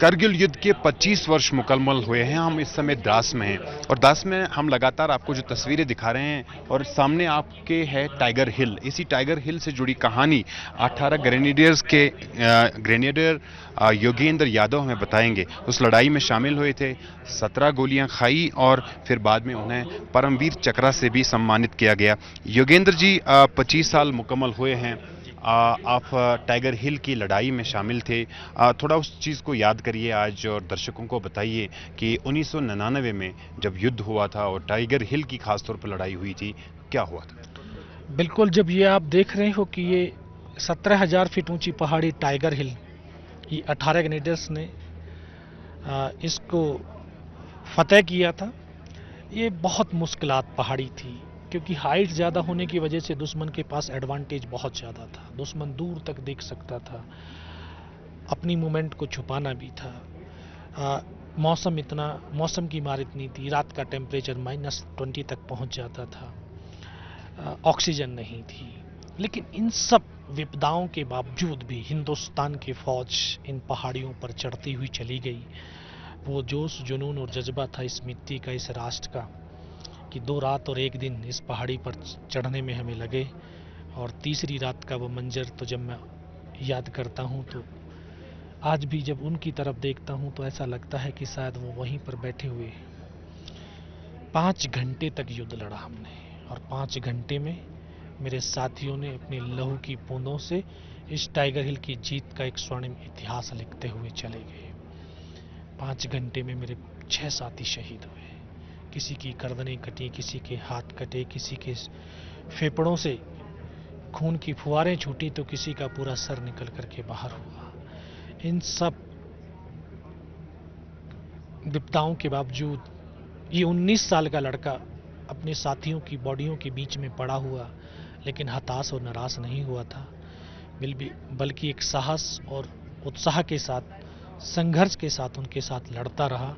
करगिल युद्ध के 25 वर्ष मुकम्मल हुए हैं। हम इस समय द्रास में हैं और द्रास में हम लगातार आपको जो तस्वीरें दिखा रहे हैं और सामने आपके है टाइगर हिल। इसी टाइगर हिल से जुड़ी कहानी 18 ग्रेनेडियर्स के ग्रेनेडियर योगेंद्र यादव हमें बताएंगे। उस लड़ाई में शामिल हुए थे, 17 गोलियां खाई और फिर बाद में उन्हें परमवीर चक्र से भी सम्मानित किया गया। योगेंद्र जी, 25 साल मुकम्मल हुए हैं। आप टाइगर हिल की लड़ाई में शामिल थे। थोड़ा उस चीज़ को याद करिए आज और दर्शकों को बताइए कि 1999 में जब युद्ध हुआ था और टाइगर हिल की खासतौर पर लड़ाई हुई थी, क्या हुआ था? बिल्कुल, जब ये आप देख रहे हो कि ये 17,000 फीट ऊंची पहाड़ी टाइगर हिल, ये 18 ग्रेनेडियर्स ने इसको फतेह किया था। ये बहुत मुश्किलात पहाड़ी थी, क्योंकि हाइट ज़्यादा होने की वजह से दुश्मन के पास एडवांटेज बहुत ज़्यादा था। दुश्मन दूर तक देख सकता था, अपनी मूवमेंट को छुपाना भी था। मौसम की मार इतनी थी, रात का टेम्परेचर -20 तक पहुंच जाता था। ऑक्सीजन नहीं थी। लेकिन इन सब विपदाओं के बावजूद भी हिंदुस्तान की फौज इन पहाड़ियों पर चढ़ती हुई चली गई। वो जोश, जुनून और जज्बा था इस मिट्टी का, इस राष्ट्र का, कि 2 रात और 1 दिन इस पहाड़ी पर चढ़ने में हमें लगे। और तीसरी रात का वो मंजर तो जब मैं याद करता हूँ तो आज भी जब उनकी तरफ देखता हूँ तो ऐसा लगता है कि शायद वो वहीं पर बैठे हुए। 5 घंटे तक युद्ध लड़ा हमने, और 5 घंटे में मेरे साथियों ने अपने लहू की बूंदों से इस टाइगर हिल की जीत का एक स्वर्णिम इतिहास लिखते हुए चले गए। 5 घंटे में मेरे 6 साथी शहीद हुए। किसी की गर्दनें कटी, किसी के हाथ कटे, किसी के फेफड़ों से खून की फुहारें छूटी, तो किसी का पूरा सर निकल करके बाहर हुआ। इन सब विपदाओं के बावजूद ये 19 साल का लड़का अपने साथियों की बॉडियों के बीच में पड़ा हुआ, लेकिन हताश और निराश नहीं हुआ था, बल्कि एक साहस और उत्साह के साथ, संघर्ष के साथ उनके साथ लड़ता रहा।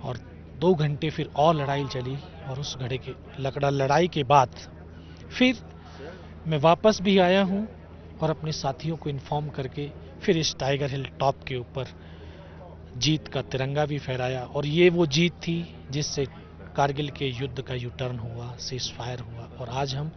और 2 घंटे फिर और लड़ाई चली, और उस घड़े के लड़ाई के बाद फिर मैं वापस भी आया हूँ और अपने साथियों को इन्फॉर्म करके फिर इस टाइगर हिल टॉप के ऊपर जीत का तिरंगा भी फहराया। और ये वो जीत थी जिससे कारगिल के युद्ध का यू टर्न हुआ, सीज फायर हुआ, और आज हम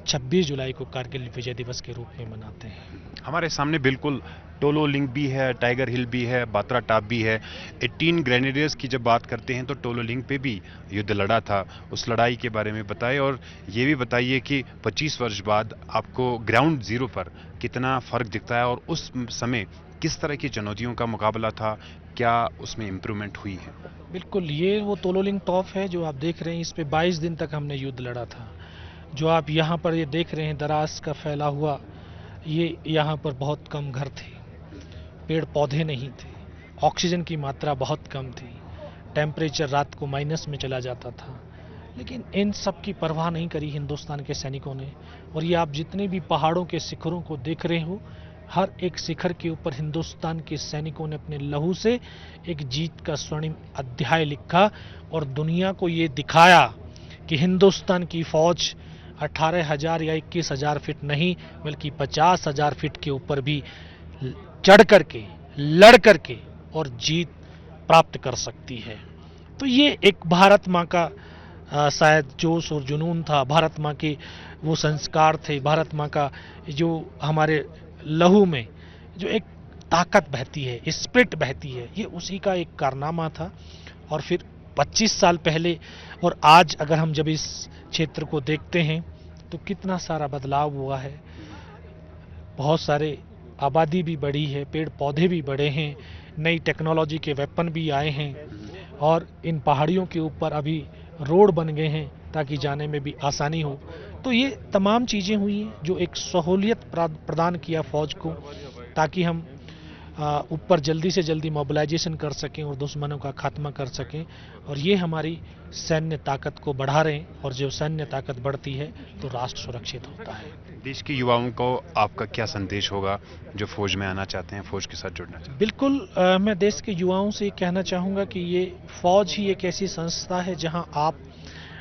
26 जुलाई को कारगिल विजय दिवस के रूप में मनाते हैं। हमारे सामने बिल्कुल टोलो लिंक भी है, टाइगर हिल भी है, बात्रा टाप भी है। 18 ग्रेनेडियर्स की जब बात करते हैं तो टोलो लिंक पे भी युद्ध लड़ा था। उस लड़ाई के बारे में बताइए और ये भी बताइए कि 25 वर्ष बाद आपको ग्राउंड जीरो पर कितना फ़र्क दिखता है और उस समय किस तरह की चुनौतियों का मुकाबला था, क्या उसमें इम्प्रूवमेंट हुई है? बिल्कुल, ये वो तोलोलिंग टॉप है जो आप देख रहे हैं। इस पे 22 दिन तक हमने युद्ध लड़ा था। जो आप यहाँ पर ये देख रहे हैं दराज का फैला हुआ, ये यहाँ पर बहुत कम घर थे, पेड़ पौधे नहीं थे, ऑक्सीजन की मात्रा बहुत कम थी, टेम्परेचर रात को माइनस में चला जाता था। लेकिन इन सब की परवाह नहीं करी हिंदुस्तान के सैनिकों ने। और ये आप जितने भी पहाड़ों के शिखरों को देख रहे हो, हर एक शिखर के ऊपर हिंदुस्तान के सैनिकों ने अपने लहू से एक जीत का स्वर्णिम अध्याय लिखा और दुनिया को ये दिखाया कि हिंदुस्तान की फौज 18,000 या 21,000 फीट नहीं, बल्कि 50,000 फीट के ऊपर भी चढ़ करके, लड़ करके और जीत प्राप्त कर सकती है। तो ये एक भारत माँ का शायद जोश और जुनून था, भारत माँ के वो संस्कार थे, भारत माँ का जो हमारे लहू में जो एक ताकत बहती है, स्पिरिट बहती है, ये उसी का एक कारनामा था। और फिर 25 साल पहले और आज अगर हम जब इस क्षेत्र को देखते हैं तो कितना सारा बदलाव हुआ है। बहुत सारे आबादी भी बढ़ी है, पेड़ पौधे भी बढ़े हैं, नई टेक्नोलॉजी के वेपन भी आए हैं, और इन पहाड़ियों के ऊपर अभी रोड बन गए हैं ताकि जाने में भी आसानी हो। तो ये तमाम चीज़ें हुई हैं जो एक सहूलियत प्रदान किया फौज को, ताकि हम ऊपर जल्दी से जल्दी मोबिलाइजेशन कर सकें और दुश्मनों का खात्मा कर सकें। और ये हमारी सैन्य ताकत को बढ़ा रहे हैं, और जब सैन्य ताकत बढ़ती है तो राष्ट्र सुरक्षित होता है। देश के युवाओं को आपका क्या संदेश होगा जो फौज में आना चाहते हैं, फौज के साथ जुड़ना चाहते हैं? बिल्कुल, मैं देश के युवाओं से कहना चाहूँगा कि ये फौज ही एक ऐसी संस्था है जहां आप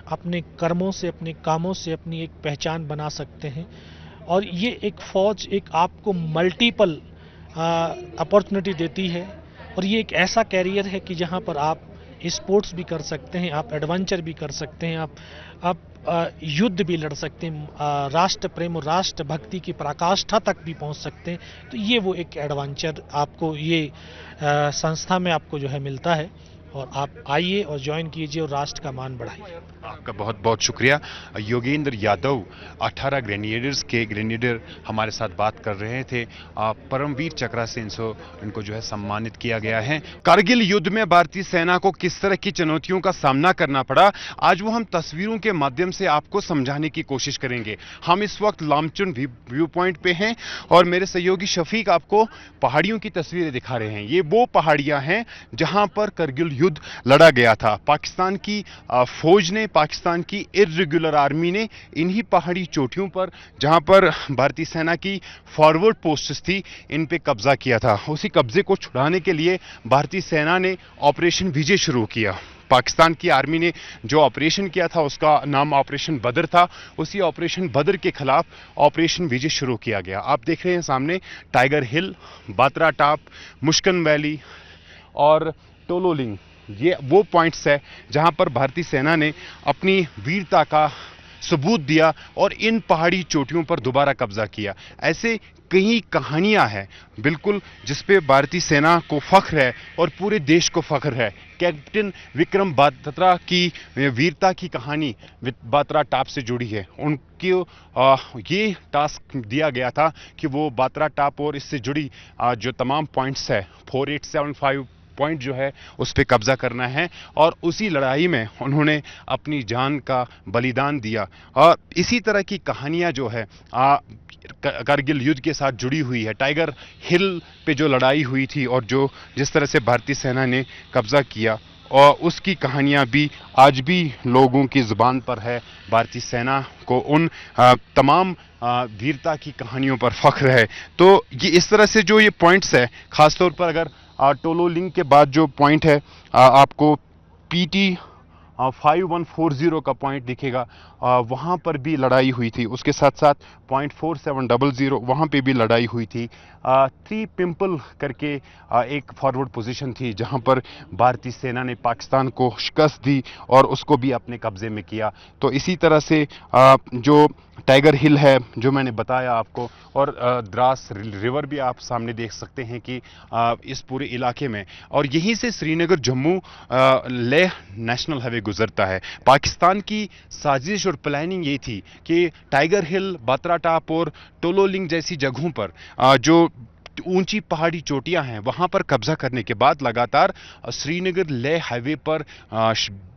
अपने कर्मों से, अपने कामों से अपनी एक पहचान बना सकते हैं। और ये एक फौज एक आपको मल्टीपल अपॉर्चुनिटी देती है और ये एक ऐसा कैरियर है कि जहाँ पर आप स्पोर्ट्स भी कर सकते हैं, आप एडवेंचर भी कर सकते हैं, आप युद्ध भी लड़ सकते हैं, राष्ट्र प्रेम और राष्ट्र भक्ति की पराकाष्ठा तक भी पहुंच सकते हैं। तो ये वो एक एडवेंचर आपको ये संस्था में आपको जो है मिलता है, और आप आइए और ज्वाइन कीजिए और राष्ट्र का मान बढ़ाइए। आपका बहुत बहुत शुक्रिया। योगेंद्र यादव 18 ग्रेनेडियर्स के ग्रेनेडियर हमारे साथ बात कर रहे थे। परमवीर चक्र से इनको जो है सम्मानित किया गया है। कारगिल युद्ध में भारतीय सेना को किस तरह की चुनौतियों का सामना करना पड़ा, आज वो हम तस्वीरों के माध्यम से आपको समझाने की कोशिश करेंगे। हम इस वक्त लामचुन व्यू पॉइंट पे हैं और मेरे सहयोगी शफीक आपको पहाड़ियों की तस्वीरें दिखा रहे हैं। ये वो पहाड़ियां हैं जहां पर कारगिल युद्ध लड़ा गया था। पाकिस्तान की फौज ने, पाकिस्तान की इर्रेगुलर आर्मी ने इन्हीं पहाड़ी चोटियों पर, जहां पर भारतीय सेना की फॉरवर्ड पोस्ट्स थी, इन पे कब्जा किया था। उसी कब्जे को छुड़ाने के लिए भारतीय सेना ने ऑपरेशन विजय शुरू किया। पाकिस्तान की आर्मी ने जो ऑपरेशन किया था उसका नाम ऑपरेशन बदर था। उसी ऑपरेशन बदर के खिलाफ ऑपरेशन विजय शुरू किया गया। आप देख रहे हैं सामने टाइगर हिल, बात्रा टॉप, मुश्कन वैली और टोलोलिंग, ये वो पॉइंट्स है जहां पर भारतीय सेना ने अपनी वीरता का सबूत दिया और इन पहाड़ी चोटियों पर दोबारा कब्जा किया। ऐसे कई कहानियां हैं बिल्कुल जिस पे भारतीय सेना को फख्र है और पूरे देश को फख्र है। कैप्टन विक्रम बात्रा की वीरता की कहानी बात्रा टॉप से जुड़ी है। उनकी ये टास्क दिया गया था कि वो बात्रा टॉप और इससे जुड़ी जो तमाम पॉइंट्स है 4875 पॉइंट जो है उस पर कब्जा करना है, और उसी लड़ाई में उन्होंने अपनी जान का बलिदान दिया। और इसी तरह की कहानियां जो है कारगिल युद्ध के साथ जुड़ी हुई है। टाइगर हिल पे जो लड़ाई हुई थी और जो जिस तरह से भारतीय सेना ने कब्जा किया, और उसकी कहानियां भी आज भी लोगों की जुबान पर है। भारतीय सेना को उन तमाम वीरता की कहानियों पर फख्र है। तो ये इस तरह से जो ये पॉइंट्स है, खासतौर पर अगर टोलोलिंग के बाद जो पॉइंट है आपको PT 5140 का पॉइंट दिखेगा, वहाँ पर भी लड़ाई हुई थी। उसके साथ साथ पॉइंट 4700 वहाँ पे भी लड़ाई हुई थी। 3 पिंपल करके एक फॉरवर्ड पोजीशन थी जहाँ पर भारतीय सेना ने पाकिस्तान को शिकस्त दी और उसको भी अपने कब्जे में किया। तो इसी तरह से जो टाइगर हिल है जो मैंने बताया आपको, और द्रास रिवर भी आप सामने देख सकते हैं कि इस पूरे इलाके में, और यहीं से श्रीनगर जम्मू लेह नेशनल हाईवे गुजरता है। पाकिस्तान की साजिश और प्लानिंग ये थी कि टाइगर हिल, बात्रा टॉप और टोलोलिंग जैसी जगहों पर जो ऊंची पहाड़ी चोटियां हैं वहां पर कब्जा करने के बाद लगातार श्रीनगर लेह हाईवे पर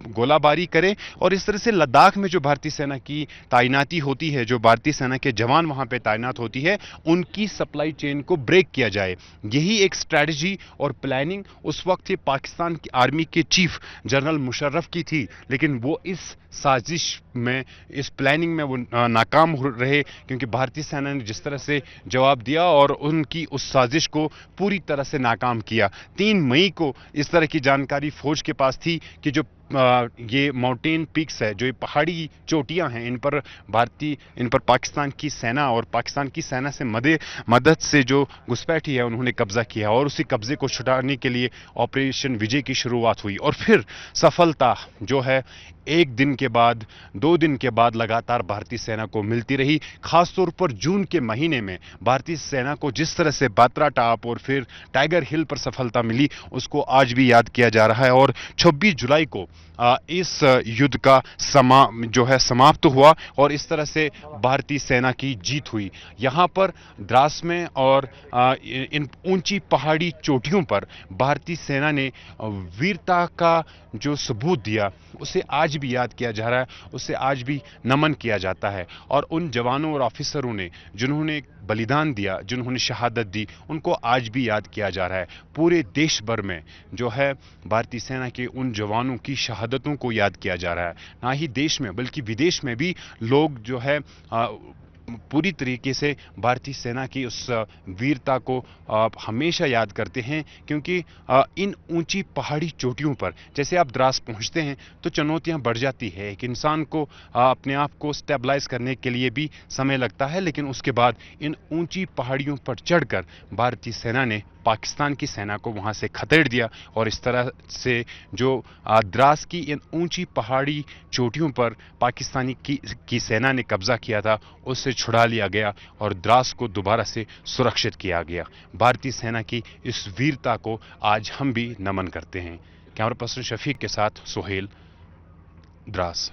गोलाबारी करें, और इस तरह से लद्दाख में जो भारतीय सेना की तैनाती होती है, जो भारतीय सेना के जवान वहां पे तैनात होती है, उनकी सप्लाई चेन को ब्रेक किया जाए। यही एक स्ट्रैटेजी और प्लानिंग उस वक्त ये पाकिस्तान की आर्मी के चीफ जनरल मुशर्रफ की थी, लेकिन वो इस साजिश में, इस प्लानिंग में वो नाकाम रहे, क्योंकि भारतीय सेना ने जिस तरह से जवाब दिया और उनकी उस साजिश को पूरी तरह से नाकाम किया। 3 मई को इस तरह की जानकारी फौज के पास थी कि जो ये माउंटेन पीक्स है, जो ये पहाड़ी चोटियां हैं, इन पर पाकिस्तान की सेना और पाकिस्तान की सेना से मदद से जो घुसपैठी है उन्होंने कब्जा किया, और उसी कब्जे को छुड़ाने के लिए ऑपरेशन विजय की शुरुआत हुई। और फिर सफलता जो है 1 दिन के बाद, 2 दिन के बाद लगातार भारतीय सेना को मिलती रही। खासतौर पर जून के महीने में भारतीय सेना को जिस तरह से बात्रा टॉप और फिर टाइगर हिल पर सफलता मिली, उसको आज भी याद किया जा रहा है। और 26 जुलाई को इस युद्ध का जो है समाप्त हुआ, और इस तरह से भारतीय सेना की जीत हुई। यहाँ पर द्रास में और इन ऊंची पहाड़ी चोटियों पर भारतीय सेना ने वीरता का जो सबूत दिया, उसे आज भी याद किया जा रहा है, उसे आज भी नमन किया जाता है। और उन जवानों और ऑफिसरों ने जिन्होंने बलिदान दिया, जिन्होंने शहादत दी, उनको आज भी याद किया जा रहा है। पूरे देश भर में जो है भारतीय सेना के उन जवानों की शहादतों को याद किया जा रहा है। ना ही देश में बल्कि विदेश में भी लोग जो है पूरी तरीके से भारतीय सेना की उस वीरता को आप हमेशा याद करते हैं, क्योंकि इन ऊंची पहाड़ी चोटियों पर जैसे आप द्रास पहुंचते हैं तो चुनौतियां बढ़ जाती है। एक इंसान को अपने आप को स्टेबलाइज करने के लिए भी समय लगता है, लेकिन उसके बाद इन ऊंची पहाड़ियों पर चढ़कर भारतीय सेना ने पाकिस्तान की सेना को वहां से खदेड़ दिया और इस तरह से जो द्रास की इन ऊंची पहाड़ी चोटियों पर पाकिस्तानी की सेना ने कब्जा किया था, उससे छुड़ा लिया गया और द्रास को दोबारा से सुरक्षित किया गया। भारतीय सेना की इस वीरता को आज हम भी नमन करते हैं। कैमरा पर्सन शफीक के साथ सुहेल, द्रास।